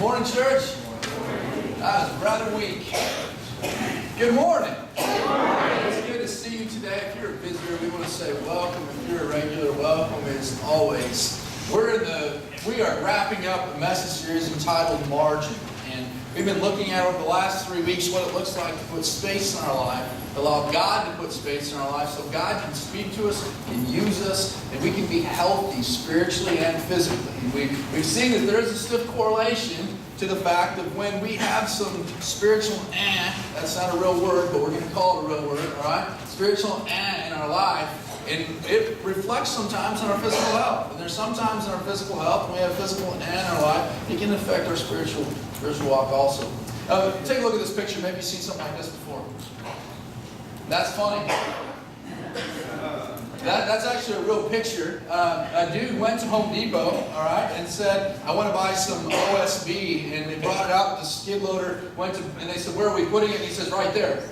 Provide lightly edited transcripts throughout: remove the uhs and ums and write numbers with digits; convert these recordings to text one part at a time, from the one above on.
Morning, church. That was rather weak. Good morning. It's good to see you today. If you're a visitor, we want to say welcome. If you're a regular, welcome as always. We are wrapping up a message series entitled Margin. And we've been looking at over the last 3 weeks what it looks like to put space in our life, allow God to put space in our life so God can speak to us, can use us, and we can be healthy spiritually and physically. And we've seen that there is a stiff correlation to the fact that when we have some spiritual that's not a real word, but we're going to call it a real word, all right? Spiritual in our life, and it reflects sometimes on our physical health. And there's sometimes in our physical health, when we have physical in our life, it can affect our spiritual walk also. Take a look at this picture. Maybe you've seen something like this before. That's funny. That's actually a real picture. A dude went to Home Depot, all right, and said, I want to buy some OSB. And they brought it out, the skid loader and they said, where are we putting it? And he says, right there.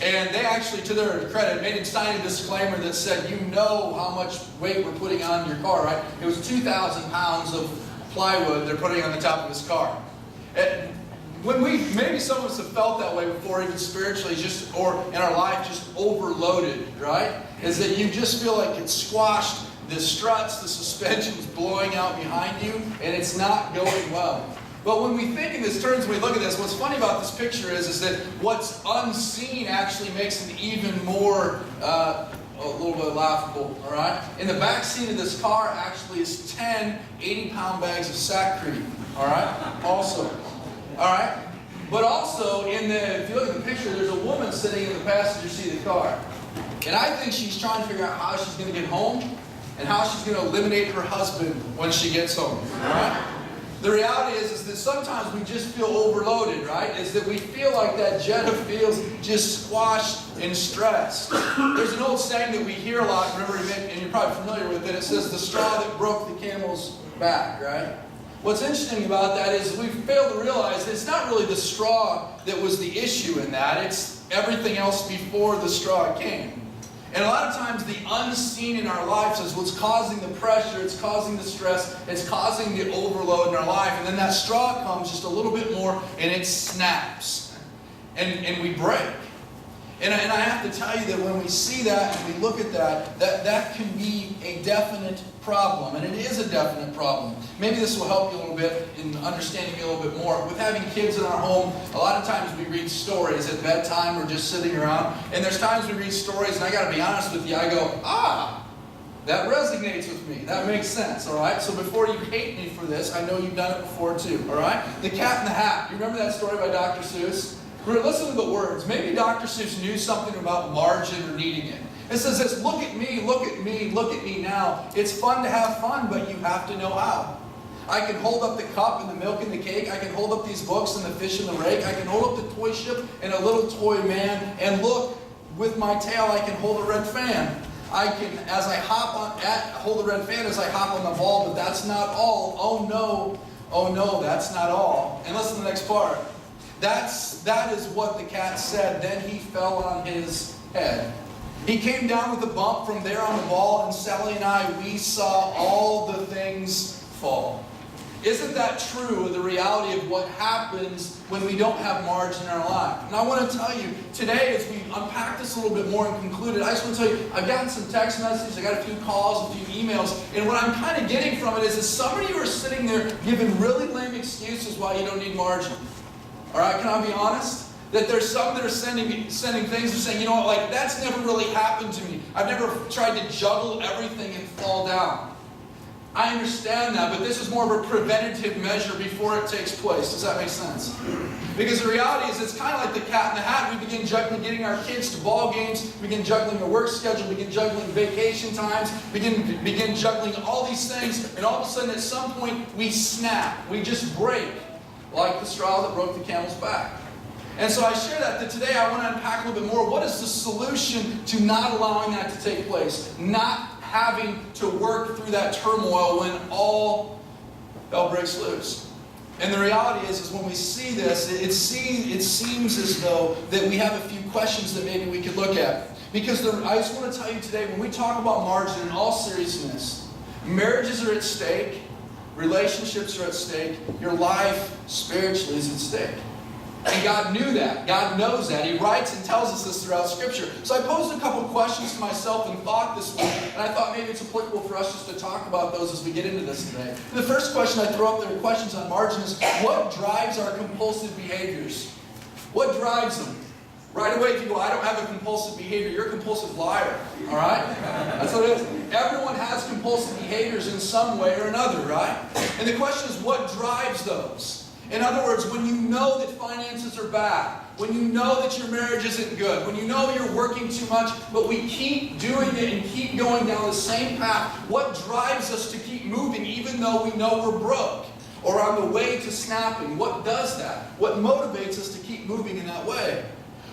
And they actually, to their credit, made him sign a disclaimer that said, you know how much weight we're putting on your car, right? It was 2,000 pounds of plywood they're putting on the top of his car. And maybe some of us have felt that way before, even spiritually, or in our life, just overloaded, right? Is that you just feel like it's squashed, the struts, the suspension's blowing out behind you, and it's not going well. But when we think in this terms, when we look at this, what's funny about this picture is that what's unseen actually makes it even more, a little bit laughable, all right? In the back seat of this car actually is 10 80-pound bags of sackcrete, all right? Also, all right? But also, if you look at the picture, there's a woman sitting in the passenger seat of the car. And I think she's trying to figure out how she's going to get home and how she's going to eliminate her husband when she gets home, all right? The reality is that sometimes we just feel overloaded, right? Is that we feel like that Jenna feels just squashed and stressed. There's an old saying that we hear a lot, remember, and you're probably familiar with it. It says, the straw that broke the camel's back, right? What's interesting about that is we fail to realize that it's not really the straw that was the issue in that. It's everything else before the straw came. And a lot of times the unseen in our lives is what's causing the pressure, it's causing the stress, it's causing the overload in our life. And then that straw comes just a little bit more and it snaps. And we break. And I have to tell you that when we see that and we look at that can be a definite problem. And it is a definite problem. Maybe this will help you a little bit in understanding me a little bit more. With having kids in our home, a lot of times we read stories at bedtime or just sitting around. And there's times we read stories, and I got to be honest with you, I go, that resonates with me. That makes sense, all right? So before you hate me for this, I know you've done it before too, all right? The Cat in the Hat. You remember that story by Dr. Seuss? We're going to listen to the words. Maybe Dr. Seuss knew something about margin or needing it. It says this, look at me, look at me, look at me now. It's fun to have fun, but you have to know how. I can hold up the cup and the milk and the cake. I can hold up these books and the fish and the rake. I can hold up the toy ship and a little toy man. And look, with my tail, I can hold a red fan. I can, as I hold the red fan as I hop on the ball, but that's not all. Oh no, that's not all. And listen to the next part. That is what the cat said. Then he fell on his head. He came down with a bump from there on the ball, and Sally and I, we saw all the things fall. Isn't that true of the reality of what happens when we don't have margin in our life? And I want to tell you, today as we unpack this a little bit more and conclude it, I just want to tell you, I've gotten some text messages, I got a few calls, a few emails, and what I'm kind of getting from it is that some of you are sitting there giving really lame excuses why you don't need margin. All right, can I be honest? That there's some that are sending things and saying, you know what, like that's never really happened to me. I've never tried to juggle everything and fall down. I understand that, but this is more of a preventative measure before it takes place. Does that make sense? Because the reality is it's kind of like the Cat in the Hat. We begin juggling getting our kids to ball games, begin juggling a work schedule, begin juggling vacation times, begin juggling all these things, and all of a sudden at some point we snap. We just break. Like the straw that broke the camel's back. And so I share that today I want to unpack a little bit more. What is the solution to not allowing that to take place? Not having to work through that turmoil when all hell breaks loose. And the reality is when we see this, it seems as though that we have a few questions that maybe we could look at. Because I just want to tell you today, when we talk about margin in all seriousness, marriages are at stake, Relationships are at stake. Your life spiritually is at stake. And God knew that. God knows that. He writes and tells us this throughout Scripture. So I posed a couple questions to myself in thought this week, and I thought maybe it's applicable for us just to talk about those as we get into this today. And the first question I throw up there, questions on margin, is what drives our compulsive behaviors? What drives them? Right away, if you go, I don't have a compulsive behavior, you're a compulsive liar. All right? That's what it is. Everyone has compulsive behaviors in some way or another, right? And the question is, what drives those? In other words, when you know that finances are bad, when you know that your marriage isn't good, when you know you're working too much, but we keep doing it and keep going down the same path, what drives us to keep moving even though we know we're broke or on the way to snapping? What does that? What motivates us to keep moving in that way?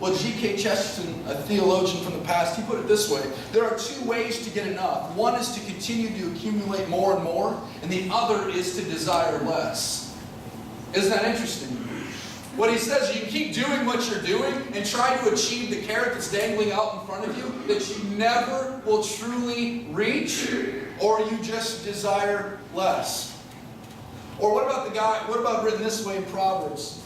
Well, G.K. Chesterton, a theologian from the past, he put it this way. There are two ways to get enough. One is to continue to accumulate more and more, and the other is to desire less. Isn't that interesting? What he says, you can keep doing what you're doing and try to achieve the carrot that's dangling out in front of you that you never will truly reach, or you just desire less. Or what about written this way in Proverbs?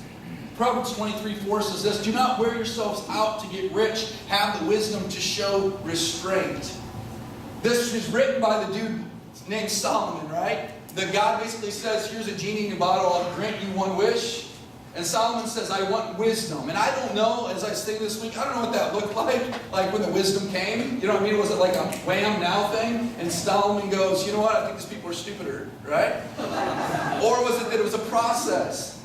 Proverbs 23:4 says this, do not wear yourselves out to get rich, have the wisdom to show restraint. This is written by the dude named Solomon, right? The God basically says, here's a genie in a bottle, I'll grant you one wish. And Solomon says, I want wisdom. And I don't know, as I was thinking this week, I don't know what that looked like when the wisdom came. You know what I mean? Was it like a wham now thing? And Solomon goes, you know what, I think these people are stupider, right? Or was it that it was a process?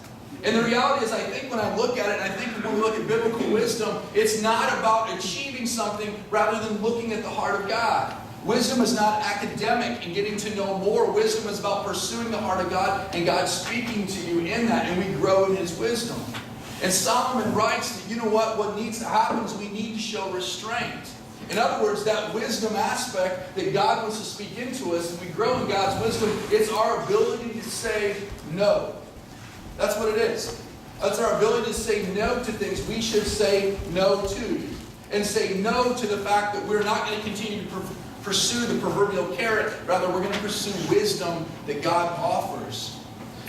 And the reality is, I think when I look at it, and I think when we look at biblical wisdom, it's not about achieving something rather than looking at the heart of God. Wisdom is not academic and getting to know more. Wisdom is about pursuing the heart of God and God speaking to you in that, and we grow in His wisdom. And Solomon writes that, you know what needs to happen is we need to show restraint. In other words, that wisdom aspect that God wants to speak into us, and we grow in God's wisdom, it's our ability to say no. That's what it is. That's our ability to say no to things we should say no to. And say no to the fact that we're not going to continue to pursue the proverbial carrot. Rather, we're going to pursue wisdom that God offers.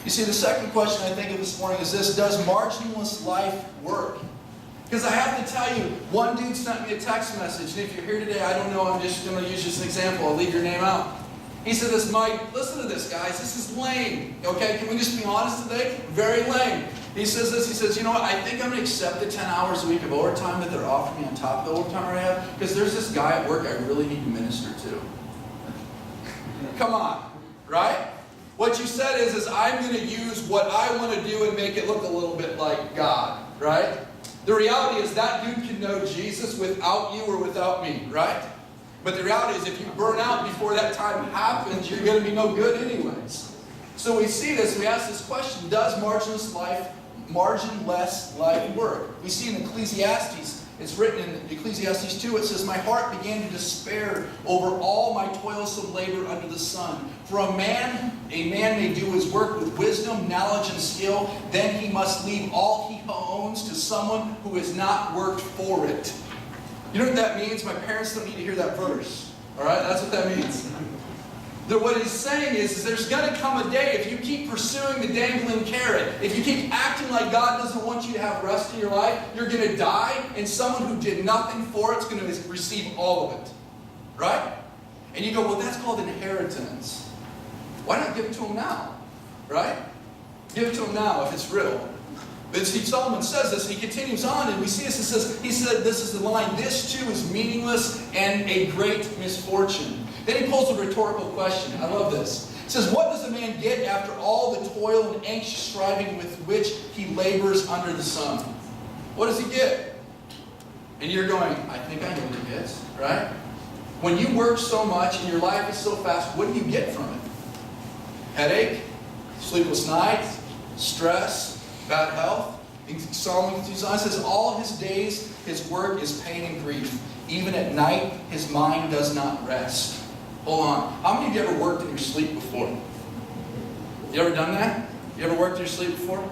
You see, the second question I think of this morning is this: does marginless life work? Because I have to tell you, one dude sent me a text message, and if you're here today, I don't know, I'm just going to use just an example. I'll leave your name out. He said this, Mike, listen to this, guys. This is lame. Okay, can we just be honest today? Very lame. He says this, he says, you know what, I think I'm going to accept the 10 hours a week of overtime that they're offering me on top of the overtime I have, because there's this guy at work I really need to minister to. Come on, right? What you said is I'm going to use what I want to do and make it look a little bit like God, right? The reality is that dude can know Jesus without you or without me, right? But the reality is if you burn out before that time happens, you're going to be no good anyways. So we see this, we ask this question, does marginless life work? We see in Ecclesiastes, it's written in Ecclesiastes 2, it says, my heart began to despair over all my toilsome labor under the sun. For a man may do his work with wisdom, knowledge, and skill, then he must leave all he owns to someone who has not worked for it. You know what that means? My parents don't need to hear that verse. All right? That's what that means. What he's saying is there's going to come a day, if you keep pursuing the dangling carrot, if you keep acting like God doesn't want you to have rest in your life, you're going to die, and someone who did nothing for it's going to receive all of it. Right? And you go, well, that's called inheritance. Why not give it to him now? Right? Give it to him now if it's real. But see, Solomon says this, and he continues on, and we see this, he said, this is the line, this too is meaningless and a great misfortune. Then he pulls a rhetorical question. I love this. He says, what does a man get after all the toil and anxious striving with which he labors under the sun? What does he get? And you're going, I think I know what he gets, right? When you work so much and your life is so fast, what do you get from it? Headache, sleepless nights, stress, bad health. Solomon says, all his days, his work is pain and grief. Even at night, his mind does not rest. Hold on. How many of you ever worked in your sleep before? You ever done that? You ever worked in your sleep before?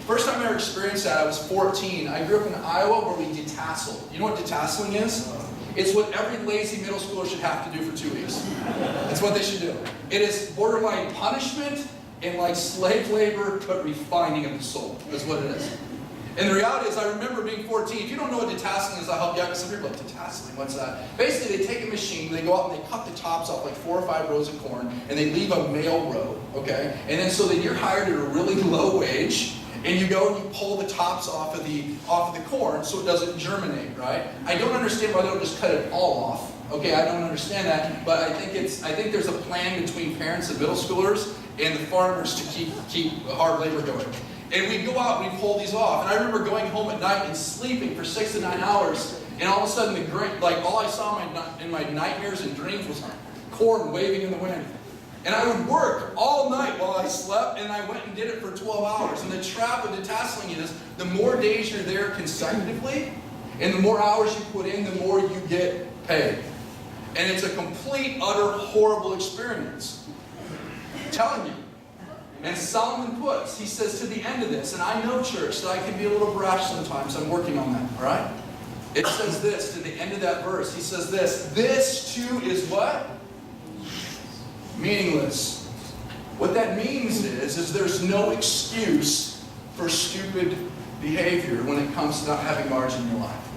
First time I ever experienced that, I was 14. I grew up in Iowa where we detasseled. You know what detasseling is? It's what every lazy middle schooler should have to do for 2 weeks. It's what they should do. It is borderline punishment, and like slave labor, but refining of the soul is what it is. And the reality is, I remember being 14. If you don't know what detasseling is, I'll help you out. Because some people are like, detasseling, what's that? Basically, they take a machine, they go out and they cut the tops off like 4 or 5 rows of corn, and they leave a male row, okay? And then so then you're hired at a really low wage, and you go and you pull the tops off of the corn so it doesn't germinate, right? I don't understand why they don't just cut it all off. Okay, I don't understand that, but I think there's a plan between parents and middle schoolers and the farmers to keep hard labor going. And we go out and we pull these off. And I remember going home at night and sleeping for 6 to 9 hours, and all of a sudden all I saw in my nightmares and dreams was corn waving in the wind. And I would work all night while I slept, and I went and did it for 12 hours. And the trap of detasseling is, the more days you're there consecutively, and the more hours you put in, the more you get paid. And it's a complete, utter, horrible experience. I'm telling you. And Solomon puts, he says, to the end of this, and I know, church, that I can be a little brash sometimes. I'm working on that, all right? It says this, to the end of that verse, he says this too is what? Meaningless. What that means is there's no excuse for stupid behavior when it comes to not having margin in your life.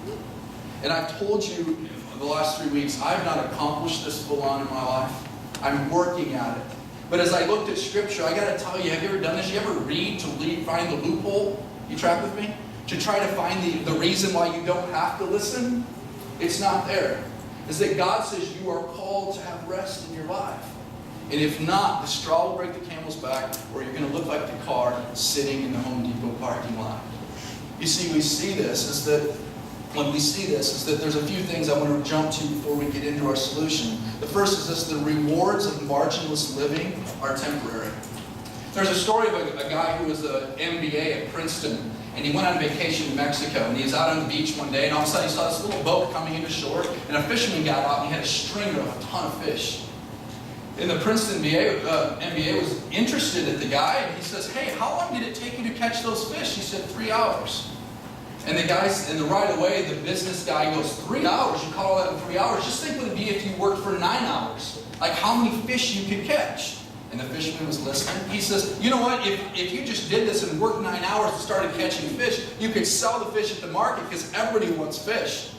And I've told you the last 3 weeks, I've not accomplished this full on in my life. I'm working at it. But as I looked at Scripture, I got to tell you, have you ever done this? You ever read to find the loophole? You track with me? To try to find the reason why you don't have to listen? It's not there. It's that God says you are called to have rest in your life. And if not, the straw will break the camel's back, or you're going to look like the car sitting in the Home Depot parking lot. You see, we see this is that there's a few things I want to jump to before we get into our solution. The first is this: the rewards of marginless living are temporary. There's a story of a guy who was an MBA at Princeton, and he went on vacation in Mexico, and he was out on the beach one day, and all of a sudden he saw this little boat coming into shore, and a fisherman got out, and he had a stringer of a ton of fish. And the Princeton MBA was interested in the guy, and he says, "Hey, how long did it take you to catch those fish?" He said, 3 hours. And right away, the business guy goes, 3 hours? You call that in 3 hours? Just think what it would be if you worked for 9 hours. Like how many fish you could catch. And the fisherman was listening. He says, you know what, if you just did this and worked 9 hours and started catching fish, you could sell the fish at the market because everybody wants fish.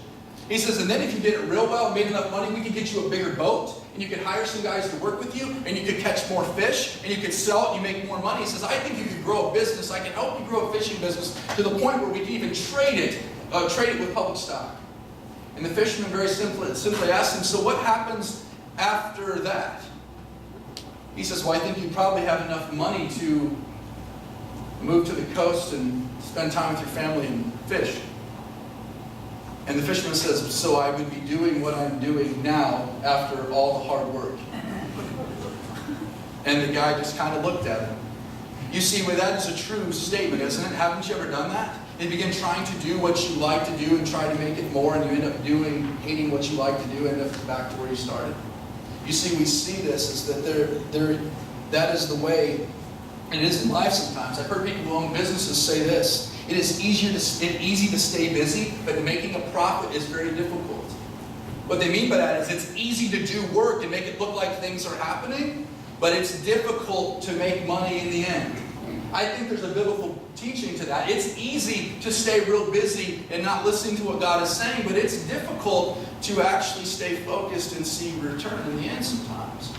He says, and then if you did it real well and made enough money, we could get you a bigger boat, and you could hire some guys to work with you, and you could catch more fish, and you could sell it, and you make more money. He says, I think you could grow a business. I can help you grow a fishing business to the point where we can even trade it with public stock. And the fisherman very simply asked him, so what happens after that? He says, well, I think you probably have enough money to move to the coast and spend time with your family and fish. And the fisherman says, so I would be doing what I'm doing now after all the hard work. And the guy just kind of looked at him. You see, well, that is a true statement, isn't it? Haven't you ever done that? You begin trying to do what you like to do and try to make it more, and you end up hating what you like to do, end up back to where you started. You see, we see this is that that is the way it is in life sometimes. I've heard people who own businesses say this: it is easy to stay busy, but making a profit is very difficult. What they mean by that is it's easy to do work and make it look like things are happening, but it's difficult to make money in the end. I think there's a biblical teaching to that. It's easy to stay real busy and not listening to what God is saying, but it's difficult to actually stay focused and see return in the end sometimes.